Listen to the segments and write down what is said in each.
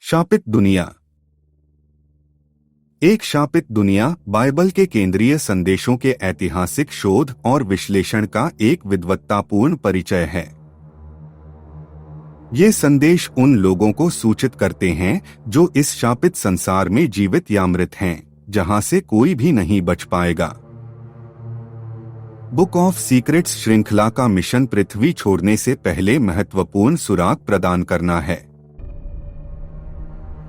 शापित दुनिया। एक शापित दुनिया बाइबल के केंद्रीय संदेशों के ऐतिहासिक शोध और विश्लेषण का एक विद्वत्तापूर्ण परिचय है। ये संदेश उन लोगों को सूचित करते हैं जो इस शापित संसार में जीवित या मृत हैं, जहां से कोई भी नहीं बच पाएगा। बुक ऑफ सीक्रेट्स श्रृंखला का मिशन पृथ्वी छोड़ने से पहले महत्वपूर्ण सुराग प्रदान करना है।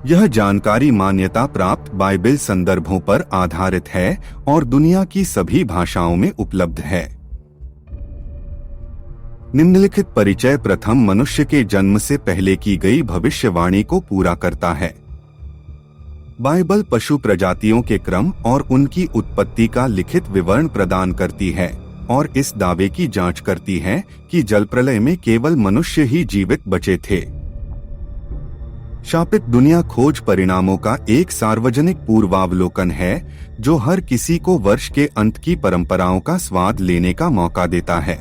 यह जानकारी मान्यता प्राप्त बाइबल संदर्भों पर आधारित है और दुनिया की सभी भाषाओं में उपलब्ध है। निम्नलिखित परिचय प्रथम मनुष्य के जन्म से पहले की गई भविष्यवाणी को पूरा करता है। बाइबल पशु प्रजातियों के क्रम और उनकी उत्पत्ति का लिखित विवरण प्रदान करती है और इस दावे की जांच करती है कि जलप्रलय में केवल मनुष्य ही जीवित बचे थे। शापित दुनिया खोज परिणामों का एक सार्वजनिक पूर्वावलोकन है जो हर किसी को वर्ष के अंत की परंपराओं का स्वाद लेने का मौका देता है।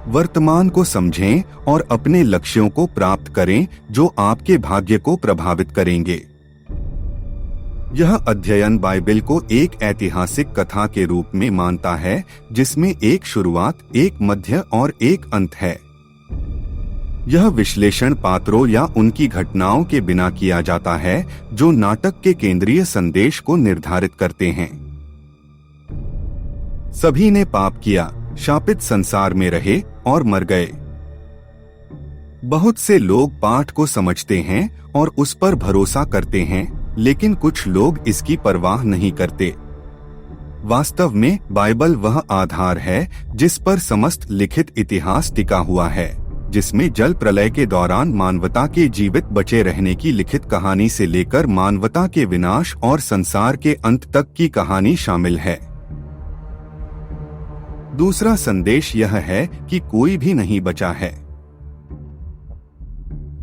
वर्तमान को समझें और अपने लक्ष्यों को प्राप्त करें जो आपके भाग्य को प्रभावित करेंगे। यह अध्ययन बाइबल को एक ऐतिहासिक कथा के रूप में मानता है जिसमें एक शुरुआत, एक मध्य और एक अंत है। यह विश्लेषण पात्रों या उनकी घटनाओं के बिना किया जाता है जो नाटक के केंद्रीय संदेश को निर्धारित करते हैं। सभी ने पाप किया, शापित संसार में रहे और मर गए। बहुत से लोग पाठ को समझते हैं और उस पर भरोसा करते हैं, लेकिन कुछ लोग इसकी परवाह नहीं करते। वास्तव में बाइबल वह आधार है जिस पर समस्त लिखित इतिहास टिका हुआ है, जिसमें जल प्रलय के दौरान मानवता के जीवित बचे रहने की लिखित कहानी से लेकर मानवता के विनाश और संसार के अंत तक की कहानी शामिल है। दूसरा संदेश यह है कि कोई भी नहीं बचा है।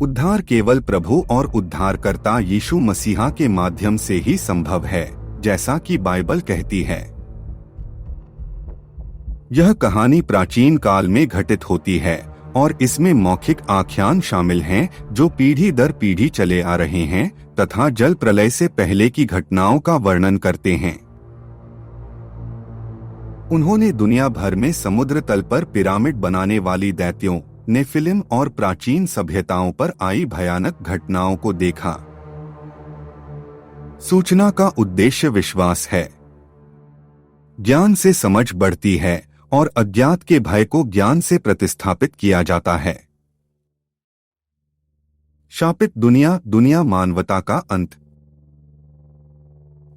उद्धार केवल प्रभु और उद्धारकर्ता यीशु मसीहा के माध्यम से ही संभव है, जैसा कि बाइबल कहती है। यह कहानी प्राचीन काल में घटित होती है और इसमें मौखिक आख्यान शामिल हैं जो पीढ़ी दर पीढ़ी चले आ रहे हैं तथा जल प्रलय से पहले की घटनाओं का वर्णन करते हैं। उन्होंने दुनिया भर में समुद्र तल पर पिरामिड बनाने वाली दैत्यों, नेफिलिम और प्राचीन सभ्यताओं पर आई भयानक घटनाओं को देखा। सूचना का उद्देश्य विश्वास है। ज्ञान से समझ बढ़ती है और अज्ञात के भय को ज्ञान से प्रतिस्थापित किया जाता है। शापित दुनिया, दुनिया मानवता का अंत।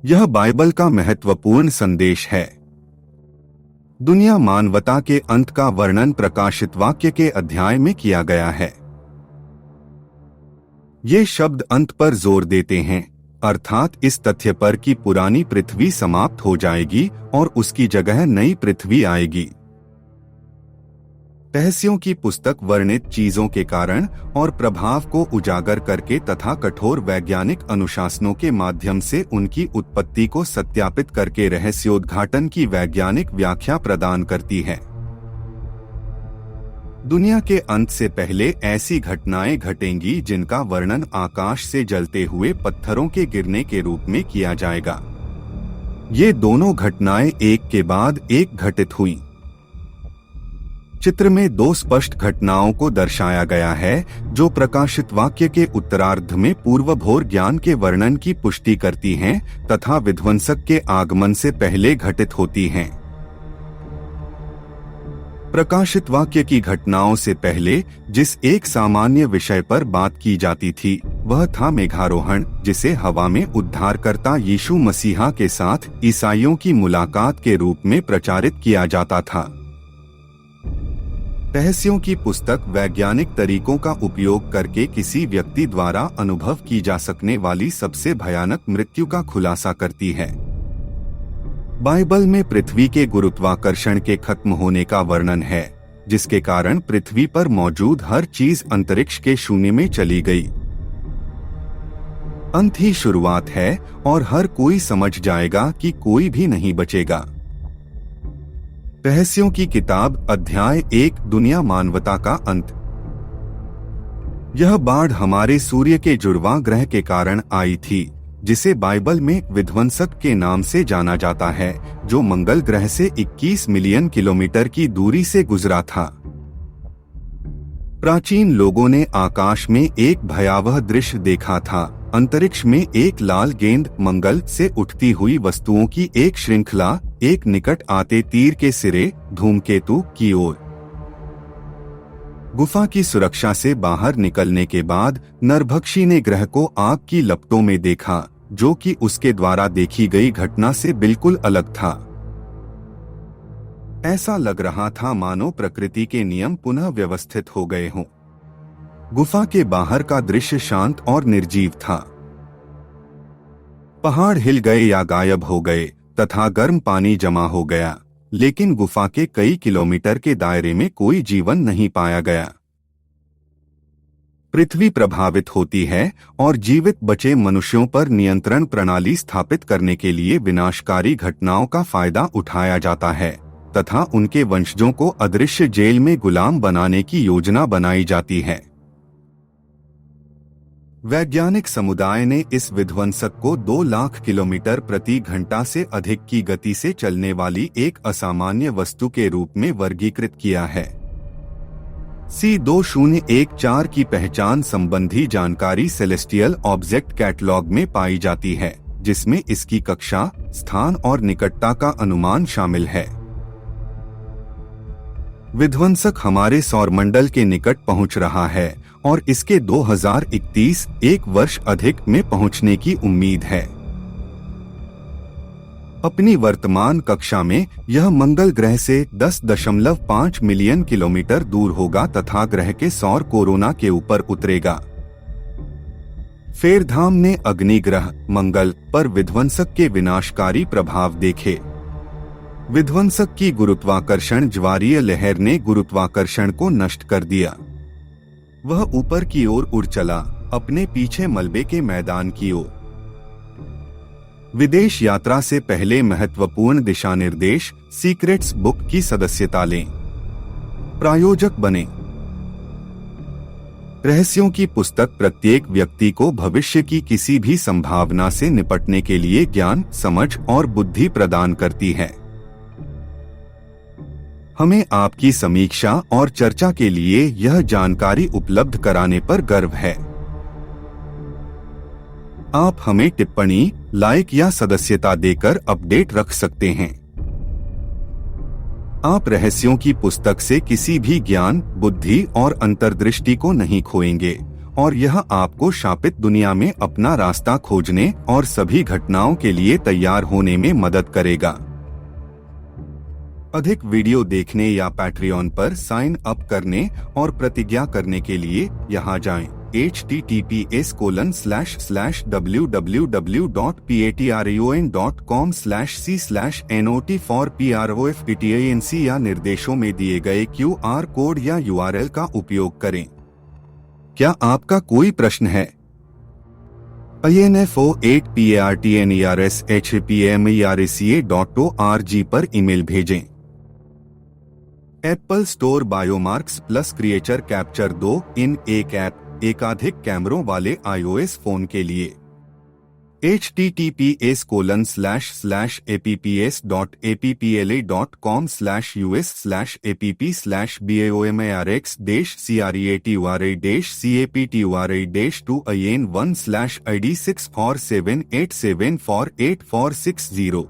यह बाइबल का महत्वपूर्ण संदेश है। दुनिया मानवता के अंत का वर्णन प्रकाशित वाक्य के अध्याय में किया गया है। ये शब्द अंत पर जोर देते हैं, अर्थात इस तथ्य पर कि पुरानी पृथ्वी समाप्त हो जाएगी और उसकी जगह नई पृथ्वी आएगी। रहस्यों की पुस्तक वर्णित चीजों के कारण और प्रभाव को उजागर करके तथा कठोर वैज्ञानिक अनुशासनों के माध्यम से उनकी उत्पत्ति को सत्यापित करके रहस्योद्घाटन की वैज्ञानिक व्याख्या प्रदान करती है। दुनिया के अंत से पहले ऐसी घटनाएं घटेंगी जिनका वर्णन आकाश से जलते हुए पत्थरों के गिरने के रूप में किया जाएगा। ये दोनों घटनाएं एक के बाद एक घटित हुई। चित्र में दो स्पष्ट घटनाओं को दर्शाया गया है जो प्रकाशित वाक्य के उत्तरार्ध में पूर्वभोर ज्ञान के वर्णन की पुष्टि करती हैं तथा विध्वंसक के आगमन से पहले घटित होती हैं। प्रकाशित वाक्य की घटनाओं से पहले जिस एक सामान्य विषय पर बात की जाती थी वह था मेघारोहण, जिसे हवा में उद्धारकर्ता यीशु मसीहा के साथ ईसाइयों की मुलाकात के रूप में प्रचारित किया जाता था। रहस्यों की पुस्तक वैज्ञानिक तरीकों का उपयोग करके किसी व्यक्ति द्वारा अनुभव की जा सकने वाली सबसे भयानक मृत्यु का खुलासा करती है। बाइबल में पृथ्वी के गुरुत्वाकर्षण के खत्म होने का वर्णन है, जिसके कारण पृथ्वी पर मौजूद हर चीज अंतरिक्ष के शून्य में चली गई। अंत ही शुरुआत है और हर कोई समझ जाएगा कि कोई भी नहीं बचेगा। रहस्यों की किताब अध्याय 1, दुनिया मानवता का अंत। यह बाढ़ हमारे सूर्य के जुड़वां ग्रह के कारण आई थी, जिसे बाइबल में विध्वंसक के नाम से जाना जाता है, जो मंगल ग्रह से 21 मिलियन किलोमीटर की दूरी से गुजरा था। प्राचीन लोगों ने आकाश में एक भयावह दृश्य देखा था। अंतरिक्ष में एक लाल गेंद मंगल से उठती हुई वस्तुओं की एक श्रृंखला, एक निकट आते तीर के सिरे धूमकेतु की ओर। गुफा की सुरक्षा से बाहर निकलने के बाद नरभक्षी ने ग्रह को आग की लपटों में देखा, जो कि उसके द्वारा देखी गई घटना से बिल्कुल अलग था। ऐसा लग रहा था मानो प्रकृति के नियम पुनः व्यवस्थित हो गए हों। गुफा के बाहर का दृश्य शांत और निर्जीव था। पहाड़ हिल गए या गायब हो गए तथा गर्म पानी जमा हो गया, लेकिन गुफा के कई किलोमीटर के दायरे में कोई जीवन नहीं पाया गया। पृथ्वी प्रभावित होती है और जीवित बचे मनुष्यों पर नियंत्रण प्रणाली स्थापित करने के लिए विनाशकारी घटनाओं का फायदा उठाया जाता है तथा उनके वंशजों को अदृश्य जेल में गुलाम बनाने की योजना बनाई जाती है। वैज्ञानिक समुदाय ने इस विध्वंसक को 2 लाख किलोमीटर प्रति घंटा से अधिक की गति से चलने वाली एक असामान्य वस्तु के रूप में वर्गीकृत किया है। C2014 की पहचान संबंधी जानकारी सेलेस्टियल ऑब्जेक्ट कैटलॉग में पाई जाती है, जिसमें इसकी कक्षा, स्थान और निकटता का अनुमान शामिल है। विध्वंसक हमारे सौरमंडल के निकट पहुंच रहा है और इसके 2031 एक वर्ष अधिक में पहुंचने की उम्मीद है। अपनी वर्तमान कक्षा में यह मंगल ग्रह से 10.5 मिलियन किलोमीटर दूर होगा तथा ग्रह के सौर कोरोना के ऊपर उतरेगा। फेरधाम ने अग्नि ग्रह मंगल पर विध्वंसक के विनाशकारी प्रभाव देखे। विध्वंसक की गुरुत्वाकर्षण ज्वारीय लहर ने गुरुत्वाकर्षण को नष्ट कर दिया। वह ऊपर की ओर उड़ चला, अपने पीछे मलबे के मैदान की ओर। विदेश यात्रा से पहले महत्वपूर्ण दिशानिर्देश, सीक्रेट्स बुक की सदस्यता लें। प्रायोजक बने। रहस्यों की पुस्तक प्रत्येक व्यक्ति को भविष्य की किसी भी संभावना से निपटने के लिए ज्ञान, समझ और बुद्धि प्रदान करती है। हमें आपकी समीक्षा और चर्चा के लिए यह जानकारी उपलब्ध कराने पर गर्व है। आप हमें टिप्पणी, लाइक या सदस्यता देकर अपडेट रख सकते हैं। आप रहस्यों की पुस्तक से किसी भी ज्ञान, बुद्धि और अंतर्दृष्टि को नहीं खोएंगे और यह आपको शापित दुनिया में अपना रास्ता खोजने और सभी घटनाओं के लिए तैयार होने में मदद करेगा। अधिक वीडियो देखने या पैट्रियन पर साइन अप करने और प्रतिज्ञा करने के लिए यहाँ जाएं। https://www.patreon.com/c/not4profptanc या निर्देशों में दिए गए QR कोड या URL का उपयोग करें। क्या आपका कोई प्रश्न है? info@patnershpmeraca.org पर ईमेल भेजें। एप्पल स्टोर बायोमार्क्स प्लस क्रिएचर कैप्चर 2 इन एक ऐप, एकाधिक कैमरों वाले iOS फोन के लिए। https://apps.apple.com/us/appps/BOMRX-CREATURI-CAPTURI-2IN1/ID647874846 0